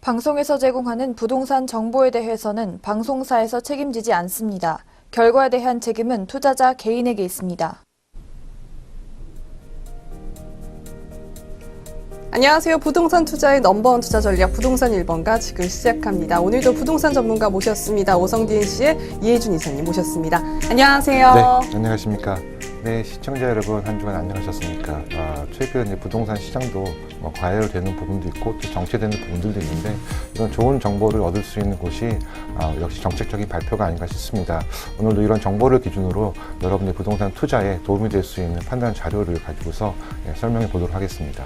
방송에서 제공하는 부동산 정보에 대해서는 방송사에서 책임지지 않습니다. 결과에 대한 책임은 투자자 개인에게 있습니다. 안녕하세요. 부동산 투자의 넘버원 투자 전략 부동산 1번가 지금 시작합니다. 오늘도 부동산 전문가 모셨습니다. 오성DNC의 이혜준 이사님 모셨습니다. 안녕하세요. 네, 안녕하십니까. 네, 시청자 여러분 한 주간 안녕하셨습니까? 최근 부동산 시장도 과열되는 부분도 있고 또 정체되는 부분들도 있는데 이런 좋은 정보를 얻을 수 있는 곳이 역시 정책적인 발표가 아닌가 싶습니다. 오늘도 이런 정보를 기준으로 여러분의 부동산 투자에 도움이 될 수 있는 판단 자료를 가지고서 설명해 보도록 하겠습니다.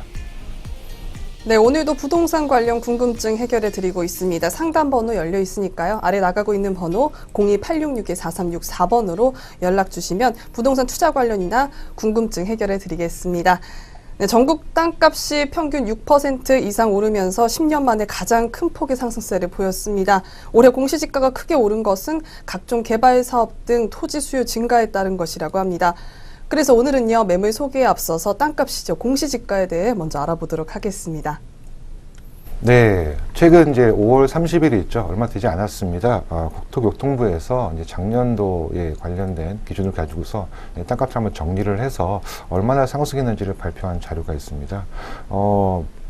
네, 오늘도 부동산 관련 궁금증 해결해 드리고 있습니다. 상담 번호 열려 있으니까요. 아래 나가고 있는 번호 02-866-4364번으로 연락 주시면 부동산 투자 관련이나 궁금증 해결해 드리겠습니다. 네, 전국 땅값이 평균 6% 이상 오르면서 10년 만에 가장 큰 폭의 상승세를 보였습니다. 올해 공시지가가 크게 오른 것은 각종 개발 사업 등 토지 수요 증가에 따른 것이라고 합니다. 그래서 오늘은요, 매물 소개에 앞서서 땅값이죠, 공시지가에 대해 먼저 알아보도록 하겠습니다. 네, 최근 이제 5월 30일이 있죠. 얼마 되지 않았습니다. 국토교통부에서 이제 작년도에 관련된 기준을 가지고서 땅값을 한번 정리를 해서 얼마나 상승했는지를 발표한 자료가 있습니다.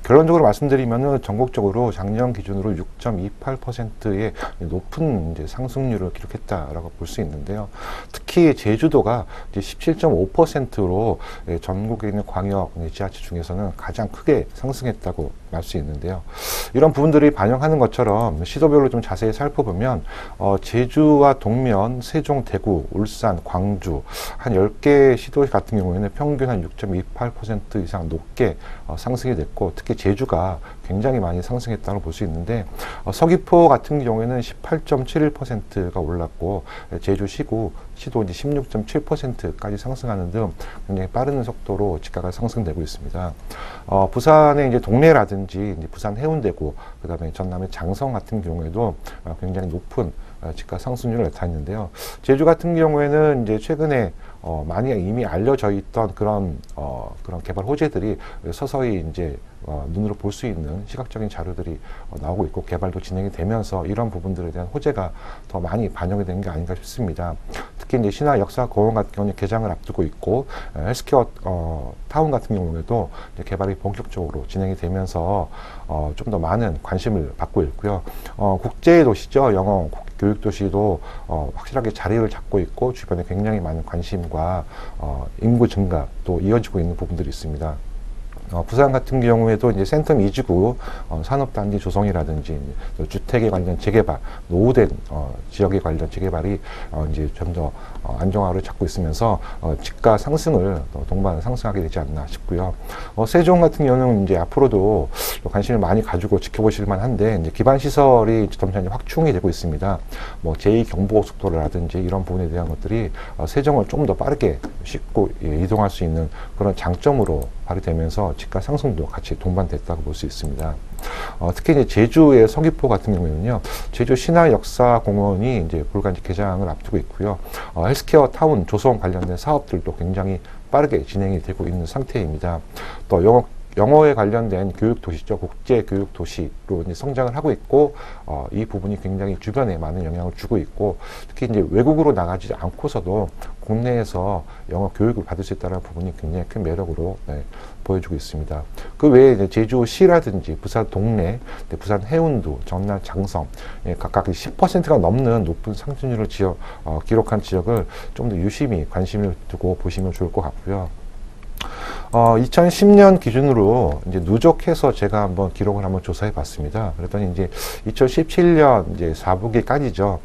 결론적으로 말씀드리면은 전국적으로 작년 기준으로 6.28%의 높은 이제 상승률을 기록했다라고 볼 수 있는데요. 특히 제주도가 이제 17.5%로 전국에 있는 광역 지자체 중에서는 가장 크게 상승했다고 말 수 있는데요. 이런 부분들이 반영하는 것처럼 시도별로 좀 자세히 살펴보면 제주와 동면, 세종, 대구, 울산, 광주 한 10개 시도 같은 경우에는 평균 한 6.28% 이상 높게 상승이 됐고 특히 제주가 굉장히 많이 상승했다고 볼 수 있는데 서귀포 같은 경우에는 18.71%가 올랐고 제주 시도 이제 16.7%까지 상승하는 등 굉장히 빠른 속도로 지가가 상승되고 있습니다. 부산의 이제 동래라든지 이제 부산 해운대구, 그다음에 전남의 장성 같은 경우에도 굉장히 높은 지가 상승률을 나타냈는데요. 제주 같은 경우에는 이제 최근에 많이 이미 알려져 있던 그런 개발 호재들이 서서히 이제 눈으로 볼 수 있는 시각적인 자료들이 나오고 있고 개발도 진행이 되면서 이런 부분들에 대한 호재가 더 많이 반영이 되는 게 아닌가 싶습니다. 특히 이제 신화 역사공원 같은 경우는 개장을 앞두고 있고 헬스케어 타운 같은 경우에도 이제 개발이 본격적으로 진행이 되면서 좀 더 많은 관심을 받고 있고요. 국제 도시죠. 영어 교육도시도 확실하게 자리를 잡고 있고 주변에 굉장히 많은 관심과 인구 증가 또 이어지고 있는 부분들이 있습니다. 부산 같은 경우에도 이제 센텀 이지구 산업단지 조성이라든지 또 주택에 관련 재개발, 노후된 지역에 관련 재개발이 이제 좀 더 안정화를 잡고 있으면서 지가 상승을 동반 상승하게 되지 않나 싶고요. 세종 같은 경우는 이제 앞으로도 관심을 많이 가지고 지켜보실 만한데 이제 기반 시설이 점차 이제 확충이 되고 있습니다. 뭐 제2경부고속도로라든지 이런 부분에 대한 것들이 세종을 좀 더 빠르게 쉽고 이동할 수 있는 그런 장점으로 발휘되면서 지가 상승도 같이 동반됐다고 볼 수 있습니다. 특히 이제 제주의 서귀포 같은 경우에는요, 제주 신화역사공원이 이제 불과 이제 개장을 앞두고 있고요. 헬스케어 타운 조성 관련된 사업들도 굉장히 빠르게 진행이 되고 있는 상태입니다. 또 영어에 관련된 교육도시죠. 국제교육도시로 이제 성장을 하고 있고, 이 부분이 굉장히 주변에 많은 영향을 주고 있고, 특히 이제 외국으로 나가지 않고서도 국내에서 영어 교육을 받을 수 있다는 부분이 굉장히 큰 매력으로 보여주고 있습니다. 그 외에 이제 제주시라든지 부산 동래, 부산 해운도, 전남 장성, 각각 10%가 넘는 높은 상승률을 기록한 지역을 좀 더 유심히 관심을 두고 보시면 좋을 것 같고요. 2010년 기준으로 이제 누적해서 제가 한번 기록을 한번 조사해 봤습니다. 그랬더니 이제 2017년 이제 4분기까지죠.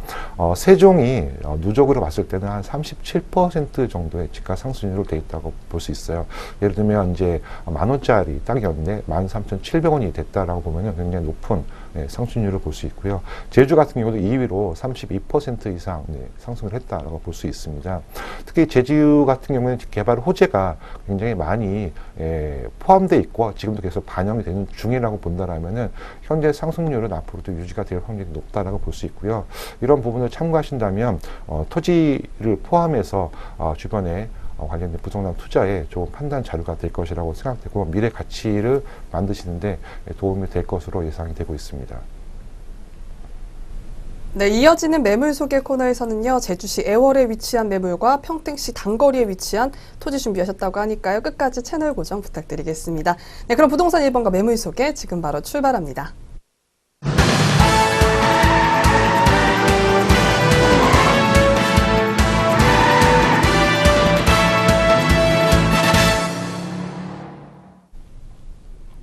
세종이 누적으로 봤을 때는 한 37% 정도의 지가 상승률로 돼 있다고 볼 수 있어요. 예를 들면 이제 10,000원짜리 땅이었는데 13,700원이 됐다라고 보면은 굉장히 높은 상승률을 볼 수 있고요. 제주 같은 경우도 2위로 32% 이상 상승을 했다라고 볼 수 있습니다. 특히 제주 같은 경우는 개발 호재가 굉장히 많이 포함되어 있고 지금도 계속 반영이 되는 중이라고 본다라면은 현재 상승률은 앞으로도 유지가 될 확률이 높다라고 볼 수 있고요. 이런 부분을 참고하신다면 토지를 포함해서 주변에 관련된 부동산 투자에 좋은 판단 자료가 될 것이라고 생각되고 미래 가치를 만드시는데 도움이 될 것으로 예상이 되고 있습니다. 네, 이어지는 매물 소개 코너에서는요, 제주시 애월에 위치한 매물과 평택시 단거리에 위치한 토지 준비하셨다고 하니까요, 끝까지 채널 고정 부탁드리겠습니다. 네, 그럼 부동산 1번가 매물 소개 지금 바로 출발합니다.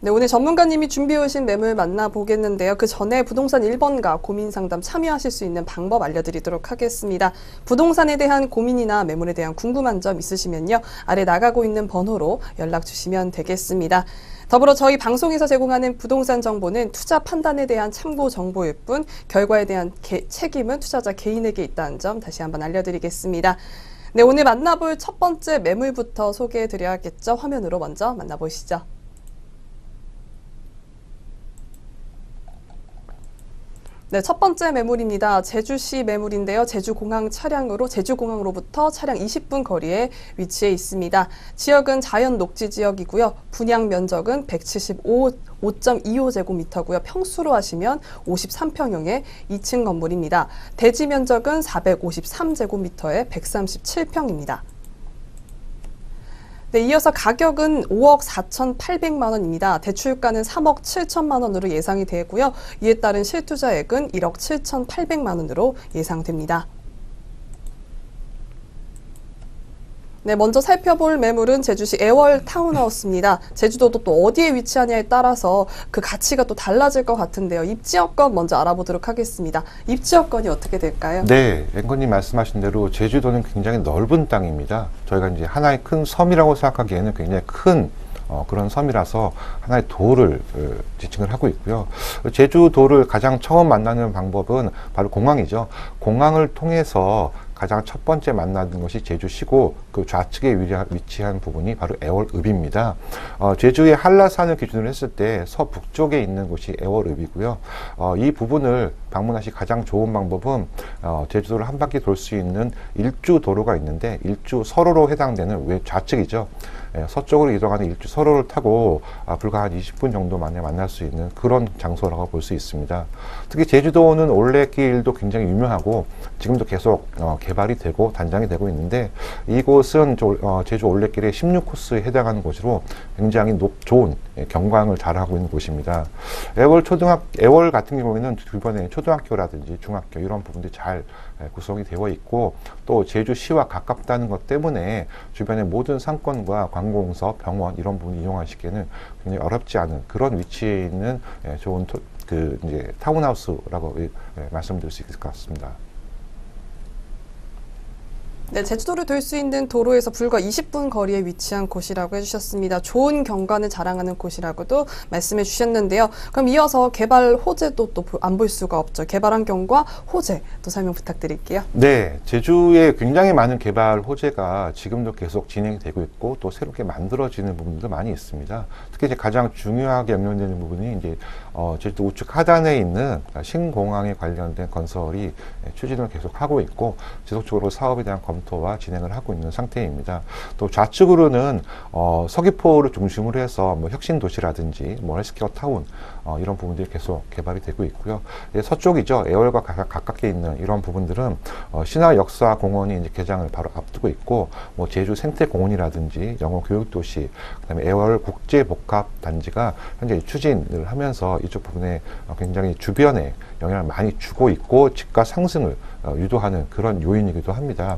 네, 오늘 전문가님이 준비해 오신 매물 만나보겠는데요. 그 전에 부동산 1번가 고민 상담 참여하실 수 있는 방법 알려드리도록 하겠습니다. 부동산에 대한 고민이나 매물에 대한 궁금한 점 있으시면요, 아래 나가고 있는 번호로 연락 주시면 되겠습니다. 더불어 저희 방송에서 제공하는 부동산 정보는 투자 판단에 대한 참고 정보일 뿐 결과에 대한 책임은 투자자 개인에게 있다는 점 다시 한번 알려드리겠습니다. 네, 오늘 만나볼 첫 번째 매물부터 소개해드려야겠죠. 화면으로 먼저 만나보시죠. 네, 첫 번째 매물입니다. 제주시 매물인데요. 제주공항 차량으로 제주공항으로부터 차량 20분 거리에 위치해 있습니다. 지역은 자연 녹지 지역이고요. 분양 면적은 175.25제곱미터고요. 평수로 하시면 53평형의 2층 건물입니다. 대지 면적은 453제곱미터에 137평입니다. 네, 이어서 가격은 5억 4,800만 원입니다. 대출가는 3억 7천만 원으로 예상이 되고요. 이에 따른 실투자액은 1억 7,800만 원으로 예상됩니다. 네, 먼저 살펴볼 매물은 제주시 애월 타운하우스입니다. 제주도도 또 어디에 위치하냐에 따라서 그 가치가 또 달라질 것 같은데요. 입지 여건 먼저 알아보도록 하겠습니다. 입지 여건이 어떻게 될까요? 네, 앵커님 말씀하신 대로 제주도는 굉장히 넓은 땅입니다. 저희가 이제 하나의 큰 섬이라고 생각하기에는 굉장히 큰 그런 섬이라서 하나의 도를 지칭을 하고 있고요. 제주도를 가장 처음 만나는 방법은 바로 공항이죠. 공항을 통해서 가장 첫 번째 만나는 것이 제주시고 그 좌측에 위치한 부분이 바로 애월읍입니다. 제주의 한라산을 기준으로 했을 때 서북쪽에 있는 곳이 애월읍이고요. 이 부분을 방문하시 가장 좋은 방법은 제주도를 한 바퀴 돌 수 있는 일주도로가 있는데 일주 서로로 해당되는 좌측이죠. 서쪽으로 이동하는 일주 서로를 타고 불과 한 20분 정도 만에 만날 수 있는 그런 장소라고 볼 수 있습니다. 특히 제주도는 올레길도 굉장히 유명하고 지금도 계속 개발이 되고 단장이 되고 있는데 이곳은 제주 올레길의 16코스에 해당하는 곳으로 굉장히 좋은 경광을 잘하고 있는 곳입니다. 애월 같은 경우에는 주변에 초등학교라든지 중학교 이런 부분들이 잘 구성이 되어 있고 또 제주시와 가깝다는 것 때문에 주변의 모든 상권과 관공서, 병원 이런 부분 이용하시기에는 굉장히 어렵지 않은 그런 위치에 있는 좋은 이제 타운하우스라고 말씀드릴 수 있을 것 같습니다. 네, 제주도를 돌 수 있는 도로에서 불과 20분 거리에 위치한 곳이라고 해주셨습니다. 좋은 경관을 자랑하는 곳이라고도 말씀해 주셨는데요. 그럼 이어서 개발 호재도 또 안 볼 수가 없죠. 개발 환경과 호재 또 설명 부탁드릴게요. 네, 제주에 굉장히 많은 개발 호재가 지금도 계속 진행이 되고 있고 또 새롭게 만들어지는 부분도 많이 있습니다. 특히 이제 가장 중요하게 연결되는 부분이 이제 제주도 우측 하단에 있는 신공항에 관련된 건설이 추진을 계속 하고 있고 지속적으로 사업에 대한 검토와 진행을 하고 있는 상태입니다. 또 좌측으로는 서귀포를 중심으로 해서 뭐 혁신 도시라든지 뭐 헬스케어 타운 이런 부분들이 계속 개발이 되고 있고요. 서쪽이죠. 애월과 가깝게 있는 이런 부분들은 신화 역사 공원이 이제 개장을 바로 앞두고 있고 뭐 제주 생태공원이라든지 영어 교육도시, 그다음에 애월 국제복합 단지가 현재 추진을 하면서 이쪽 부분에 굉장히 주변에 영향을 많이 주고 있고 집가 상승을 유도하는 그런 요인이기도 합니다.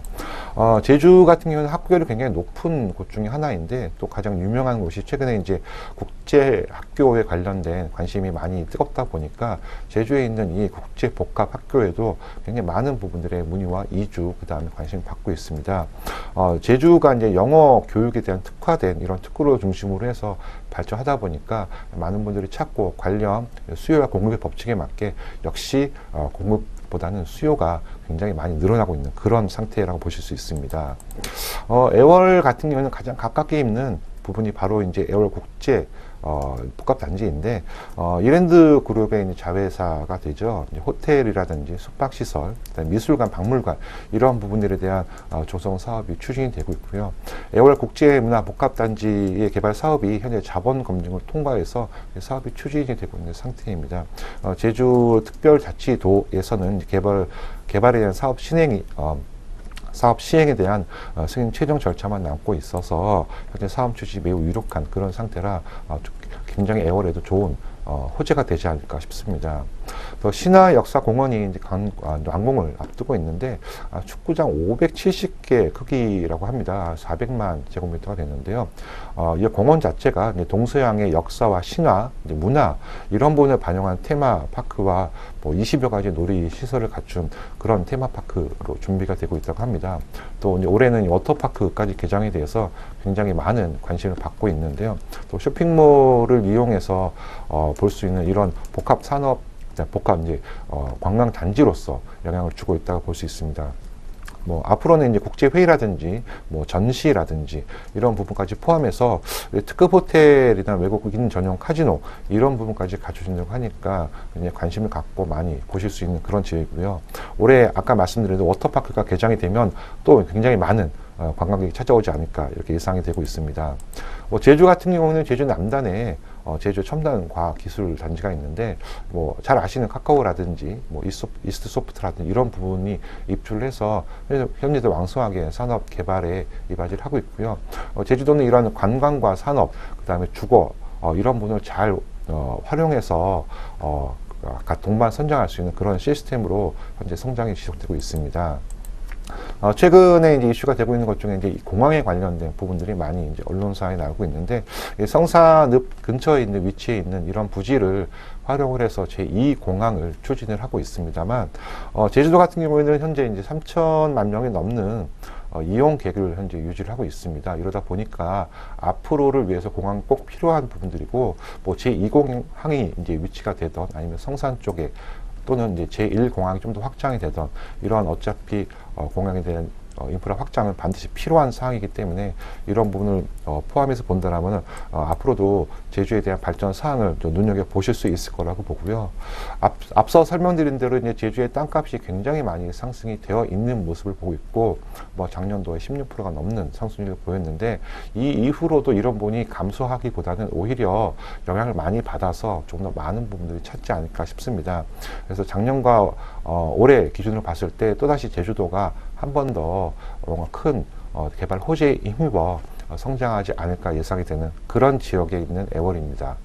제주 같은 경우는 학교율이 굉장히 높은 곳 중에 하나인데 또 가장 유명한 곳이 최근에 이제 국제 학교에 관련된 관심이 많이 뜨겁다 보니까 제주에 있는 이 국제 복합 학교에도 굉장히 많은 부분들의 문의와 이주 그다음에 관심을 받고 있습니다. 제주가 이제 영어 교육에 대한 특화된 이런 특구를 중심으로 해서 발전하다 보니까 많은 분들이 찾고 관련 수요와 공급의 법칙에 맞게 역시 공급보다는 수요가 굉장히 많이 늘어나고 있는 그런 상태라고 보실 수 있습니다. 애월 같은 경우는 가장 가깝게 있는 부분이 바로 이제 애월 국제 복합단지인데, 이랜드 그룹의 이제 자회사가 되죠. 이제 호텔이라든지 숙박시설, 그다음에 미술관, 박물관, 이런 부분들에 대한 조성 사업이 추진이 되고 있고요. 애월 국제문화복합단지의 개발 사업이 현재 자본 검증을 통과해서 사업이 추진이 되고 있는 상태입니다. 제주특별자치도에서는 개발에 대한 사업 시행에 대한 승인 최종 절차만 남고 있어서 현재 사업 추진이 매우 유력한 그런 상태라 굉장히 애월에도 좋은 호재가 되지 않을까 싶습니다. 또 신화역사공원이 이제 완공을 앞두고 있는데 축구장 570개 크기라고 합니다. 400만 제곱미터가 되는데요. 이 공원 자체가 이제 동서양의 역사와 신화, 이제 문화 이런 부분을 반영한 테마파크와 뭐 20여 가지 놀이 시설을 갖춘 그런 테마파크로 준비가 되고 있다고 합니다. 또 이제 올해는 워터파크까지 개장에 대해서 굉장히 많은 관심을 받고 있는데요. 또 쇼핑몰을 이용해서 볼 수 있는 이런 복합 산업, 복합 이제 관광 단지로서 영향을 주고 있다고 볼 수 있습니다. 뭐 앞으로는 이제 국제 회의라든지 뭐 전시라든지 이런 부분까지 포함해서 특급 호텔이나 외국인 전용 카지노 이런 부분까지 갖춰진다고 하니까 굉장히 관심을 갖고 많이 보실 수 있는 그런 지역이고요. 올해 아까 말씀드린 워터파크가 개장이 되면 또 굉장히 많은 관광객이 찾아오지 않을까 이렇게 예상이 되고 있습니다. 제주 같은 경우는 제주 남단에 제주 첨단 과학 기술 단지가 있는데 뭐 잘 아시는 카카오라든지 뭐 이스트 소프트라든지 이런 부분이 입주를 해서 현재도 왕성하게 산업 개발에 이바지를 하고 있고요. 제주도는 이런 관광과 산업, 그다음에 주거 이런 부분을 잘 활용해서 동반 선정할 수 있는 그런 시스템으로 현재 성장이 지속되고 있습니다. 최근에 이제 이슈가 되고 있는 것 중에 이제 공항에 관련된 부분들이 많이 이제 언론사에 나오고 있는데, 성산읍 근처에 있는 위치에 있는 이런 부지를 활용을 해서 제2공항을 추진을 하고 있습니다만, 제주도 같은 경우에는 현재 이제 3천만 명이 넘는 이용 계획을 현재 유지를 하고 있습니다. 이러다 보니까 앞으로를 위해서 공항이 꼭 필요한 부분들이고, 뭐 제2공항이 이제 위치가 되던 아니면 성산 쪽에 또는 이제 제1공항이 좀 더 확장이 되던 이러한 어차피 공항에 대한 인프라 확장은 반드시 필요한 사항이기 때문에 이런 부분을 포함해서 본다라면 앞으로도 제주에 대한 발전 사항을 좀 눈여겨보실 수 있을 거라고 보고요. 앞서 설명드린 대로 이제 제주의 땅값이 굉장히 많이 상승이 되어 있는 모습을 보고 있고, 뭐 작년도에 16%가 넘는 상승률을 보였는데, 이 이후로도 이런 부분이 감소하기보다는 오히려 영향을 많이 받아서 좀 더 많은 부분들이 찾지 않을까 싶습니다. 그래서 작년과 올해 기준으로 봤을 때 또다시 제주도가 한 번 더 뭔가 큰 개발 호재에 힘입어 성장하지 않을까 예상이 되는 그런 지역에 있는 애월입니다.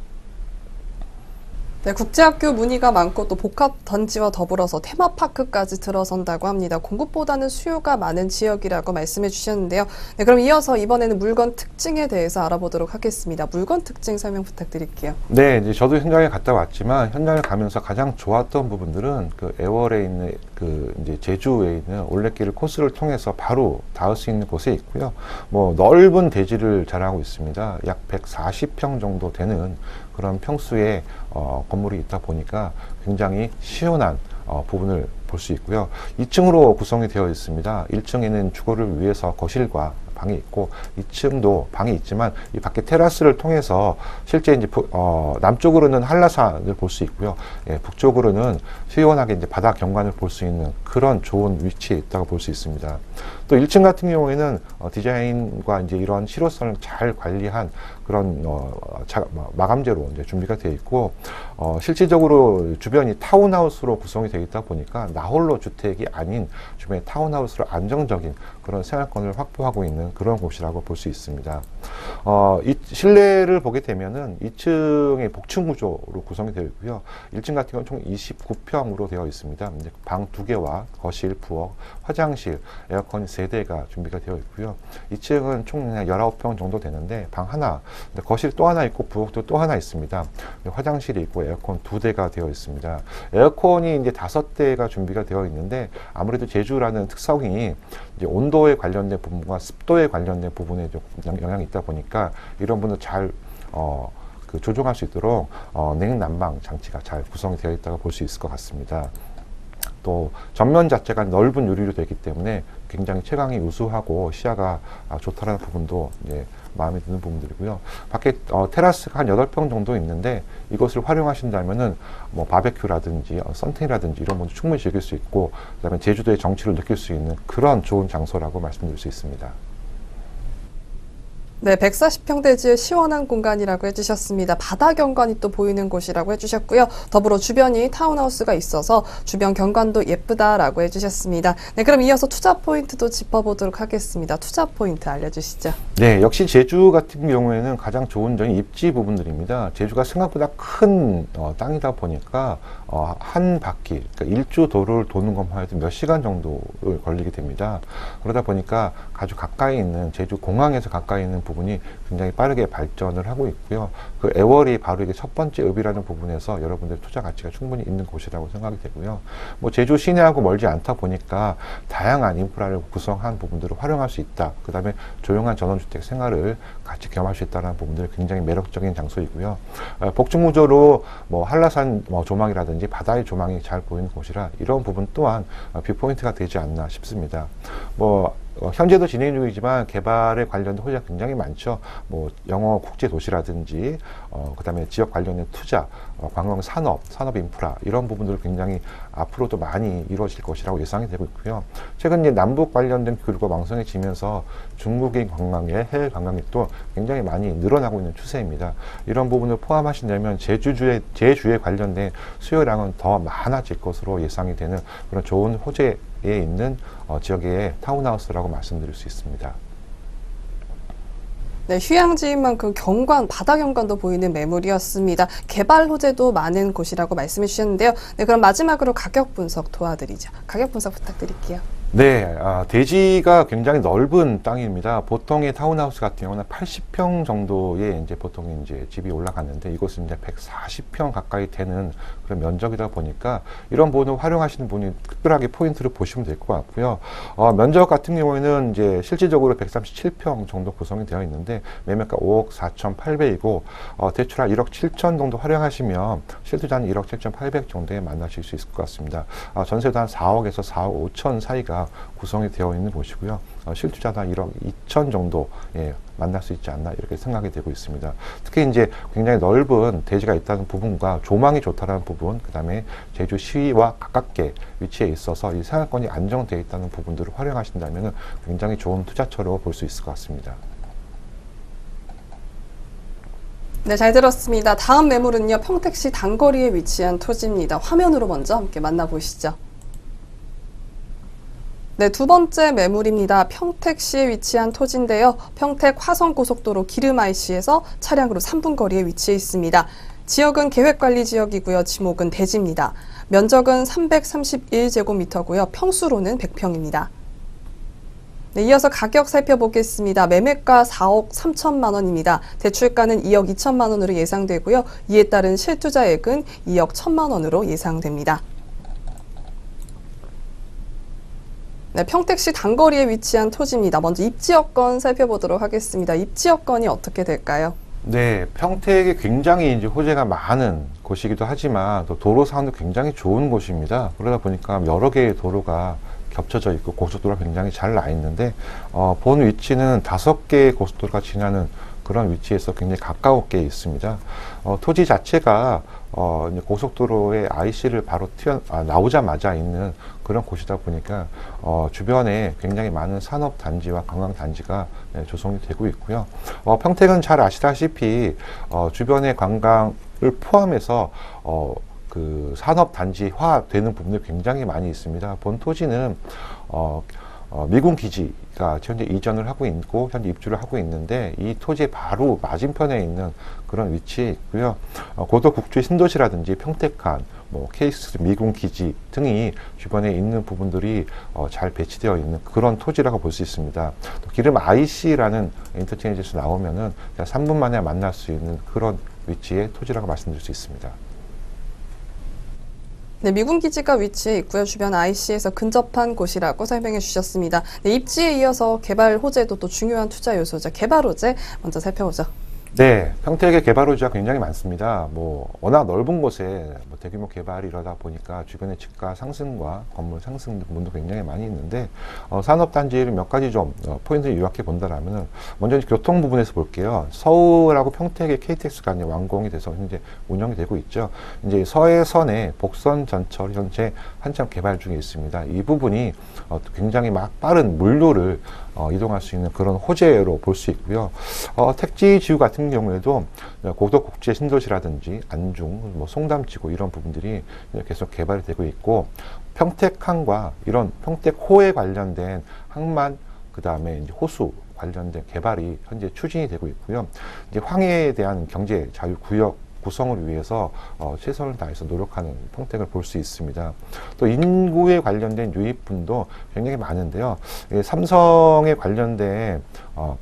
네, 국제학교 문의가 많고 또 복합단지와 더불어서 테마파크까지 들어선다고 합니다. 공급보다는 수요가 많은 지역이라고 말씀해 주셨는데요. 네, 그럼 이어서 이번에는 물건 특징에 대해서 알아보도록 하겠습니다. 물건 특징 설명 부탁드릴게요. 네, 이제 저도 현장에 갔다 왔지만 현장을 가면서 가장 좋았던 부분들은 그 애월에 있는 그 이제 제주에 있는 올레길 코스를 통해서 바로 닿을 수 있는 곳에 있고요. 뭐 넓은 대지를 자랑하고 있습니다. 약 140평 정도 되는 그런 평수의 건물이 있다 보니까 굉장히 시원한 부분을 볼 수 있고요. 2층으로 구성이 되어 있습니다. 1층에는 주거를 위해서 거실과 방이 있고, 2층도 방이 있지만 이 밖에 테라스를 통해서 실제 이제 남쪽으로는 한라산을 볼 수 있고요. 예, 북쪽으로는 시원하게 이제 바다 경관을 볼 수 있는 그런 좋은 위치에 있다고 볼 수 있습니다. 또 1층 같은 경우에는 디자인과 이제 이런 실효성을 잘 관리한 그런 마감재로 이제 준비가 되어 있고, 실질적으로 주변이 타운하우스로 구성이 되어 있다 보니까 나홀로 주택이 아닌 주변에 타운하우스로 안정적인 그런 생활권을 확보하고 있는 그런 곳이라고 볼 수 있습니다. 이 실내를 보게 되면은 2층의 복층 구조로 구성이 되어 있고요. 1층 같은 경우는 총 29평으로 되어 있습니다. 이제 방 2개와 거실, 부엌, 화장실, 에어컨 3대가 준비가 되어 있고요. 2층은 총 19평 정도 되는데 방 하나, 거실 또 하나 있고 부엌도 또 하나 있습니다. 화장실이 있고 에어컨 2대가 되어 있습니다. 에어컨이 이제 5대가 준비가 되어 있는데, 아무래도 제주라는 특성이 이제 온도에 관련된 부분과 습도에 관련된 부분에 좀 영향이 있다 보니까 이런 부분을 잘 조정할 수 있도록 냉난방 장치가 잘 구성이 되어 있다고 볼 수 있을 것 같습니다. 또 전면 자체가 넓은 유리로 되기 때문에 굉장히 채광이 우수하고 시야가 좋다라는 부분도 이제 마음에 드는 부분들이고요. 밖에 테라스가 한 8평 정도 있는데 이것을 활용하신다면은 뭐 바베큐라든지 썬팅이라든지 이런 것도 충분히 즐길 수 있고, 그다음에 제주도의 정취를 느낄 수 있는 그런 좋은 장소라고 말씀드릴 수 있습니다. 네, 140평 대지의 시원한 공간이라고 해주셨습니다. 바다 경관이 또 보이는 곳이라고 해주셨고요. 더불어 주변이 타운하우스가 있어서 주변 경관도 예쁘다라고 해주셨습니다. 네, 그럼 이어서 투자 포인트도 짚어보도록 하겠습니다. 투자 포인트 알려주시죠. 네, 역시 제주 같은 경우에는 가장 좋은 점이 입지 부분들입니다. 제주가 생각보다 큰 땅이다 보니까 한 바퀴, 그러니까 1주 도로를 도는 것만 해도 몇 시간 정도를 걸리게 됩니다. 그러다 보니까 아주 가까이 있는 제주 공항에서 가까이 있는 부분이 굉장히 빠르게 발전을 하고 있고요. 그 애월이 바로 이게 첫 번째 읍이라는 부분에서 여러분들 투자 가치가 충분히 있는 곳이라고 생각이 되고요. 뭐 제주 시내하고 멀지 않다 보니까 다양한 인프라를 구성한 부분들을 활용할 수 있다. 그 다음에 조용한 전원주택 생활을 같이 경험할 수 있다는 부분들이 굉장히 매력적인 장소이고요. 복층구조로 뭐 한라산 조망이라든지 바다의 조망이 잘 보이는 곳이라 이런 부분 또한 뷰포인트가 되지 않나 싶습니다. 현재도 진행 중이지만 개발에 관련된 호재가 굉장히 많죠. 뭐 영어 국제 도시라든지 그다음에 지역 관련된 투자, 관광 산업 인프라 이런 부분들 굉장히 앞으로도 많이 이루어질 것이라고 예상이 되고 있고요. 최근 이제 남북 관련된 교류가 왕성해지면서 중국인 관광객, 해외 관광객도 굉장히 많이 늘어나고 있는 추세입니다. 이런 부분을 포함하신다면 제주에 관련된 수요량은 더 많아질 것으로 예상이 되는 그런 좋은 호재에 있는 지역의 타운하우스라고 말씀드릴 수 있습니다. 네, 휴양지인 만큼 바다 경관도 보이는 매물이었습니다. 개발 호재도 많은 곳이라고 말씀해 주셨는데요. 네, 그럼 마지막으로 가격 분석 도와드리죠. 가격 분석 부탁드릴게요. 네, 대지가 굉장히 넓은 땅입니다. 보통의 타운하우스 같은 경우는 80평 정도의 이제 보통 이제 집이 올라갔는데 이곳은 이제 140평 가까이 되는 그런 면적이다 보니까 이런 부분을 활용하시는 분이 특별하게 포인트를 보시면 될 것 같고요. 면적 같은 경우에는 이제 실질적으로 137평 정도 구성이 되어 있는데 매매가 5억 4,800이고 대출 한 1억 7천 정도 활용하시면 실투자는 1억 7,800 정도에 만나실 수 있을 것 같습니다. 전세도 한 4억에서 4억 5천 사이가 구성이 되어 있는 곳이고요. 실투자도 한 1억 2천 정도 만날 수 있지 않나 이렇게 생각이 되고 있습니다. 특히 이제 굉장히 넓은 대지가 있다는 부분과 조망이 좋다는 부분, 그 다음에 제주시와 가깝게 위치해 있어서 이 생활권이 안정되어 있다는 부분들을 활용하신다면 굉장히 좋은 투자처로 볼 수 있을 것 같습니다. 네, 잘 들었습니다. 다음 매물은요, 평택시 단거리에 위치한 토지입니다. 화면으로 먼저 함께 만나보시죠. 네, 두 번째 매물입니다. 평택시에 위치한 토지인데요. 평택 화성고속도로 기름 IC에서 차량으로 3분 거리에 위치해 있습니다. 지역은 계획관리지역이고요. 지목은 대지입니다. 면적은 331제곱미터고요. 평수로는 100평입니다. 네, 이어서 가격 살펴보겠습니다. 매매가 4억 3천만 원입니다. 대출가는 2억 2천만 원으로 예상되고요. 이에 따른 실투자액은 2억 1천만 원으로 예상됩니다. 네, 평택시 단거리에 위치한 토지입니다. 먼저 입지 여건 살펴보도록 하겠습니다. 입지 여건이 어떻게 될까요? 네, 평택이 굉장히 이제 호재가 많은 곳이기도 하지만 또 도로 상황도 굉장히 좋은 곳입니다. 그러다 보니까 여러 개의 도로가 겹쳐져 있고 고속도로가 굉장히 잘 나 있는데 본 위치는 5개의 고속도로가 지나는 그런 위치에서 굉장히 가까웠게 있습니다. 토지 자체가 이제 고속도로의 IC를 바로 나오자마자 있는 그런 곳이다 보니까 주변에 굉장히 많은 산업단지와 관광단지가 조성이 되고 있고요. 평택은 잘 아시다시피 주변의 관광을 포함해서 그 산업단지화 되는 부분이 굉장히 많이 있습니다. 본 토지는 미군 기지가 현재 이전을 하고 있고 현재 입주를 하고 있는데 이 토지의 바로 맞은편에 있는 그런 위치에 있고요. 고도 국제 신도시라든지 평택간, KX 미군 기지 등이 주변에 있는 부분들이 잘 배치되어 있는 그런 토지라고 볼 수 있습니다. 또 기름 IC라는 인터체인지에서 나오면은 3분 만에 만날 수 있는 그런 위치의 토지라고 말씀드릴 수 있습니다. 네, 미군 기지가 위치해 있고요. 주변 IC에서 근접한 곳이라고 설명해 주셨습니다. 네, 입지에 이어서 개발 호재도 또 중요한 투자 요소죠. 개발 호재 먼저 살펴보죠. 네, 평택의 개발 호지가 굉장히 많습니다. 워낙 넓은 곳에 대규모 개발이 이러다 보니까 주변의 집가 상승과 건물 상승 부분도 굉장히 많이 있는데, 산업단지를 몇 가지 좀, 포인트를 요약해 본다라면은, 먼저 교통 부분에서 볼게요. 서울하고 평택의 KTX가 이제 완공이 돼서 현재 운영이 되고 있죠. 이제 서해선의 복선 전철 현재 한참 개발 중에 있습니다. 이 부분이 굉장히 빠른 물류를 이동할 수 있는 그런 호재로 볼 수 있고요. 택지 지구 같은 경우에도 고덕국제 신도시라든지 안중, 송담지구 이런 부분들이 계속 개발이 되고 있고, 평택항과 이런 평택호에 관련된 항만, 그 다음에 이제 호수 관련된 개발이 현재 추진이 되고 있고요. 이제 황해에 대한 경제 자유구역 구성을 위해서 최선을 다해서 노력하는 평택을 볼 수 있습니다. 또 인구에 관련된 유입분도 굉장히 많은데요. 삼성에 관련된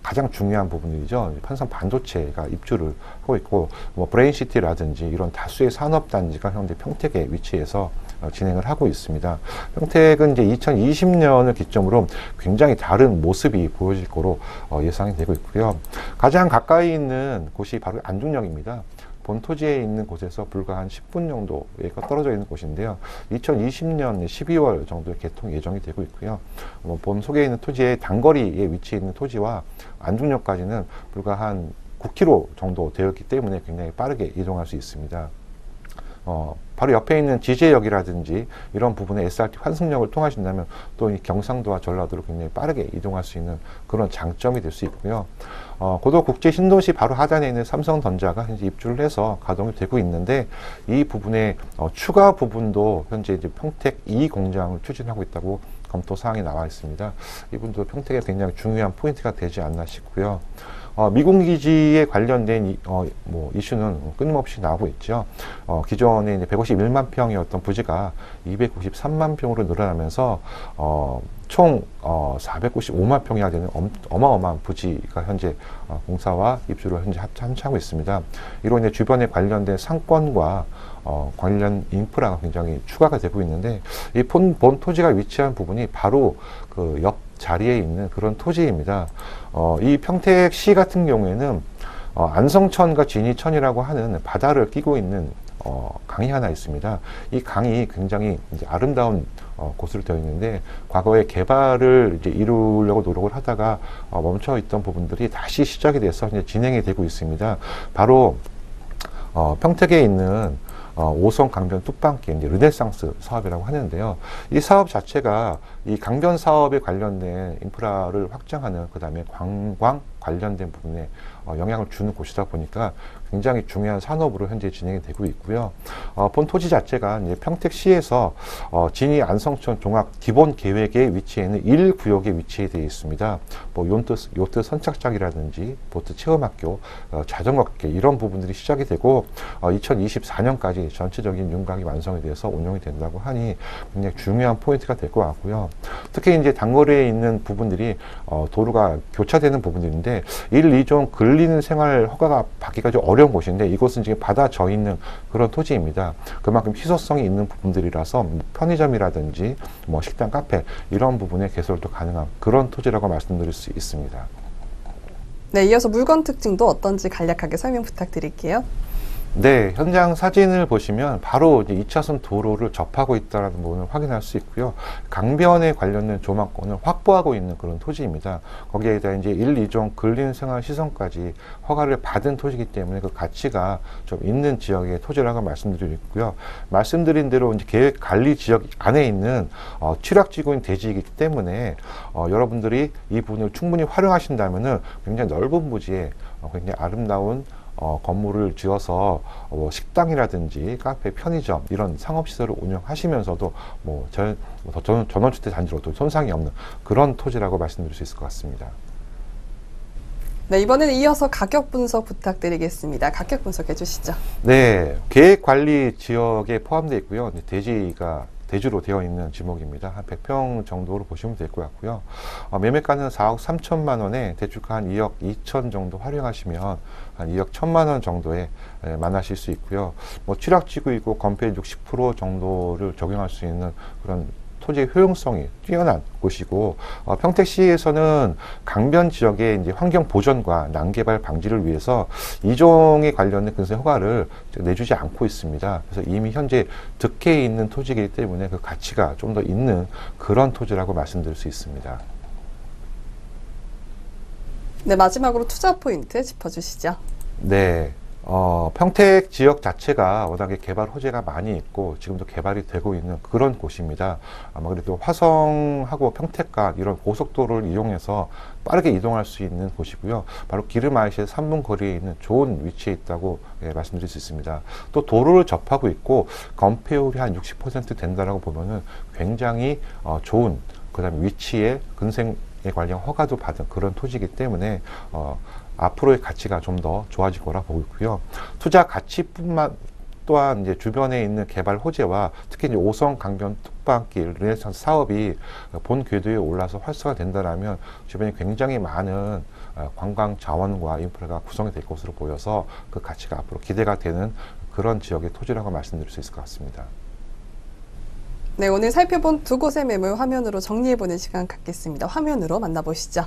가장 중요한 부분이죠. 편성 반도체가 입주를 하고 있고, 브레인시티라든지 이런 다수의 산업단지가 현재 평택에 위치해서 진행을 하고 있습니다. 평택은 이제 2020년을 기점으로 굉장히 다른 모습이 보여질 거로 예상이 되고 있고요. 가장 가까이 있는 곳이 바로 안중역입니다. 본 토지에 있는 곳에서 불과 한 10분 정도에 떨어져 있는 곳인데요. 2020년 12월 정도에 개통 예정이 되고 있고요. 본 속에 있는 토지의 단거리에 위치해 있는 토지와 안중역까지는 불과 한 9km 정도 되었기 때문에 굉장히 빠르게 이동할 수 있습니다. 바로 옆에 있는 지제역이라든지 이런 부분에 SRT 환승역을 통하신다면 또 이 경상도와 전라도로 굉장히 빠르게 이동할 수 있는 그런 장점이 될 수 있고요. 고덕국제 신도시 바로 하단에 있는 삼성전자가 현재 입주를 해서 가동이 되고 있는데, 이 부분의 추가 부분도 현재 이제 평택 2 공장을 추진하고 있다고 검토 사항이 나와 있습니다. 이분도 평택에 굉장히 중요한 포인트가 되지 않나 싶고요. 미군기지에 관련된 이슈는 끊임없이 나오고 있죠. 기존에 이제 151만 평이었던 부지가 293만 평으로 늘어나면서 총 495만 평이나 되는 어마어마한 부지가 현재 공사와 입주를 현재 합창하고 있습니다. 이로 인해 주변에 관련된 상권과 관련 인프라가 굉장히 추가가 되고 있는데, 이 본 토지가 위치한 부분이 바로 그 옆 자리에 있는 그런 토지입니다. 이 평택시 같은 경우에는 안성천과 진이천이라고 하는 바다를 끼고 있는 강이 하나 있습니다. 이 강이 굉장히 이제 아름다운 곳으로 되어 있는데, 과거에 개발을 이제 이루려고 노력을 하다가 멈춰 있던 부분들이 다시 시작이 돼서 이제 진행이 되고 있습니다. 바로 평택에 있는 5선 강변 뚝방길, 이제 르네상스 사업이라고 하는데요. 이 사업 자체가 이 강변 사업에 관련된 인프라를 확장하는, 그 다음에 관광 관련된 부분에 영향을 주는 곳이다 보니까 굉장히 중요한 산업으로 현재 진행이 되고 있고요. 본 토지 자체가 이제 평택시에서 진이 안성천 종합 기본 계획에 위치해 있는 1구역에 위치해 있습니다. 요트 선착장이라든지 보트 체험학교, 자전거길 이런 부분들이 시작이 되고 2024년까지 전체적인 윤곽이 완성이 돼서 운영이 된다고 하니 굉장히 중요한 포인트가 될 것 같고요. 특히 이제 단거리에 있는 부분들이 도로가 교차되는 부분들인데 1, 2종 근린 생활 허가가 받기가 좀 어려운 곳인데, 이곳은 지금 바다 져 있는 그런 토지입니다. 그만큼 희소성이 있는 부분들이라서 편의점이라든지 식당, 카페 이런 부분에 개설도 가능한 그런 토지라고 말씀드릴 수 있습니다. 네, 이어서 물건 특징도 어떤지 간략하게 설명 부탁드릴게요. 네, 현장 사진을 보시면 바로 이제 2차선 도로를 접하고 있다는 부분을 확인할 수 있고요. 강변에 관련된 조망권을 확보하고 있는 그런 토지입니다. 거기에다 이제 1, 2종 근린 생활 시설까지 허가를 받은 토지이기 때문에 그 가치가 좀 있는 지역의 토지라고 말씀드리고 있고요. 말씀드린 대로 이제 계획 관리 지역 안에 있는 취락지구인 대지이기 때문에 여러분들이 이 부분을 충분히 활용하신다면은 굉장히 넓은 부지에 굉장히 아름다운 건물을 지어서 식당이라든지 카페, 편의점 이런 상업시설을 운영하시면서도 전원주택 단지로도 손상이 없는 그런 토지라고 말씀드릴 수 있을 것 같습니다. 네, 이번에는 이어서 가격 분석 부탁드리겠습니다. 가격 분석해 주시죠. 네, 계획관리 지역에 포함되어 있고요. 대지가 대주로 되어 있는 지목입니다. 한 100평 정도로 보시면 될 것 같고요. 매매가는 4억 3천만 원에 대출가 한 2억 2천 정도 활용하시면 한 2억 1천만 원 정도에 만나실 수 있고요. 취락지구이고 건폐율 60% 정도를 적용할 수 있는 그런 토지의 효용성이 뛰어난 곳이고 평택시에서는 강변 지역의 이제 환경 보전과 난개발 방지를 위해서 이종에 관련된 근생 허가를 내주지 않고 있습니다. 그래서 이미 현재 득해에 있는 토지이기 때문에 그 가치가 좀 더 있는 그런 토지라고 말씀드릴 수 있습니다. 네, 마지막으로 투자 포인트 짚어주시죠. 네. 평택 지역 자체가 워낙에 개발 호재가 많이 있고 지금도 개발이 되고 있는 그런 곳입니다. 아마 그래도 화성하고 평택 간 이런 고속도로를 이용해서 빠르게 이동할 수 있는 곳이고요. 바로 기름 IC에서 3분 거리에 있는 좋은 위치에 있다고 말씀드릴 수 있습니다. 또 도로를 접하고 있고 건폐율이 한 60% 된다라고 보면은 굉장히 좋은 그다음에 위치에 근생에 관련 허가도 받은 그런 토지이기 때문에 앞으로의 가치가 좀 더 좋아질 거라 보고 있고요. 투자 가치뿐만 또한 이제 주변에 있는 개발 호재와 특히 이제 5성 강변 특방길 르네상스 사업이 본 궤도에 올라서 활성화된다라면 주변에 굉장히 많은 관광 자원과 인프라가 구성이 될 것으로 보여서 그 가치가 앞으로 기대가 되는 그런 지역의 토지라고 말씀드릴 수 있을 것 같습니다. 네, 오늘 살펴본 두 곳의 매물 화면으로 정리해보는 시간 갖겠습니다. 화면으로 만나보시죠.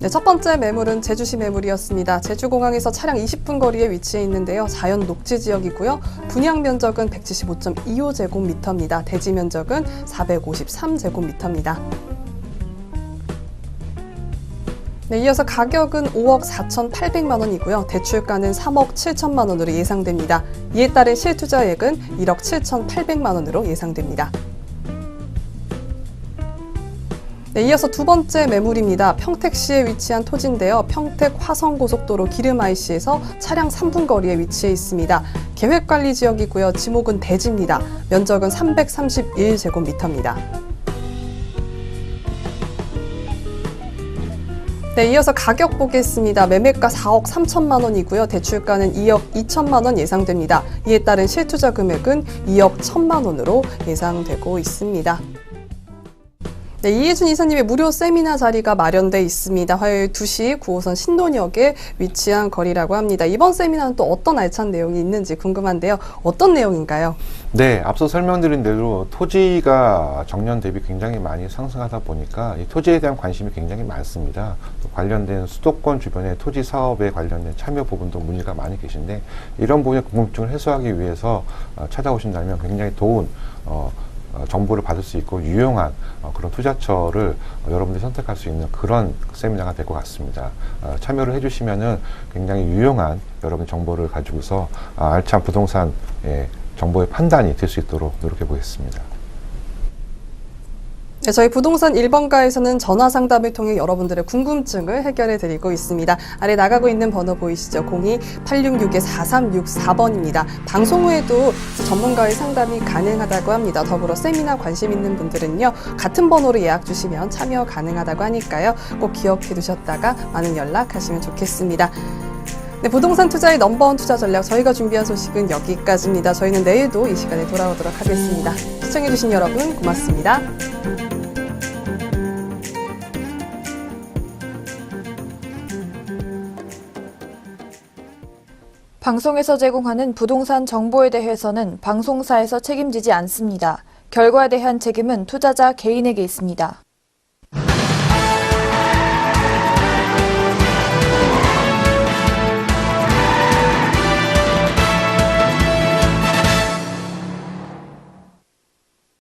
네, 첫 번째 매물은 제주시 매물이었습니다. 제주공항에서 차량 20분 거리에 위치해 있는데요. 자연 녹지 지역이고요. 분양 면적은 175.25제곱미터입니다. 대지 면적은 453제곱미터입니다. 네, 이어서 가격은 5억 4,800만 원이고요. 대출가는 3억 7천만 원으로 예상됩니다. 이에 따른 실투자액은 1억 7,800만 원으로 예상됩니다. 네, 이어서 두 번째 매물입니다. 평택시에 위치한 토지인데요. 평택 화성고속도로 기름 IC에서 차량 3분 거리에 위치해 있습니다. 계획관리 지역이고요. 지목은 대지입니다. 면적은 331제곱미터입니다. 네, 이어서 가격 보겠습니다. 매매가 4억 3천만 원이고요. 대출가는 2억 2천만 원 예상됩니다. 이에 따른 실투자 금액은 2억 1천만 원으로 예상되고 있습니다. 네, 이혜준 이사님의 무료 세미나 자리가 마련돼 있습니다. 화요일 2시 9호선 신논역에 위치한 거리라고 합니다. 이번 세미나는 또 어떤 알찬 내용이 있는지 궁금한데요. 어떤 내용인가요? 네, 앞서 설명드린 대로 토지가 정년 대비 굉장히 많이 상승하다 보니까 이 토지에 대한 관심이 굉장히 많습니다. 또 관련된 수도권 주변의 토지 사업에 관련된 참여 부분도 문의가 많이 계신데 이런 부분의 궁금증을 해소하기 위해서 찾아오신다면 굉장히 좋은 정보를 받을 수 있고 유용한 그런 투자처를 여러분들이 선택할 수 있는 그런 세미나가 될 것 같습니다. 참여를 해주시면은 굉장히 유용한 여러분 정보를 가지고서 알찬 부동산 정보의 판단이 될 수 있도록 노력해 보겠습니다. 네, 저희 부동산 1번가에서는 전화 상담을 통해 여러분들의 궁금증을 해결해 드리고 있습니다. 아래 나가고 있는 번호 보이시죠? 02-866-4364번입니다. 방송 후에도 전문가의 상담이 가능하다고 합니다. 더불어 세미나 관심 있는 분들은요, 같은 번호로 예약 주시면 참여 가능하다고 하니까요. 꼭 기억해 두셨다가 많은 연락하시면 좋겠습니다. 네, 부동산 투자의 넘버원 투자 전략 저희가 준비한 소식은 여기까지입니다. 저희는 내일도 이 시간에 돌아오도록 하겠습니다. 시청해주신 여러분 고맙습니다. 방송에서 제공하는 부동산 정보에 대해서는 방송사에서 책임지지 않습니다. 결과에 대한 책임은 투자자 개인에게 있습니다.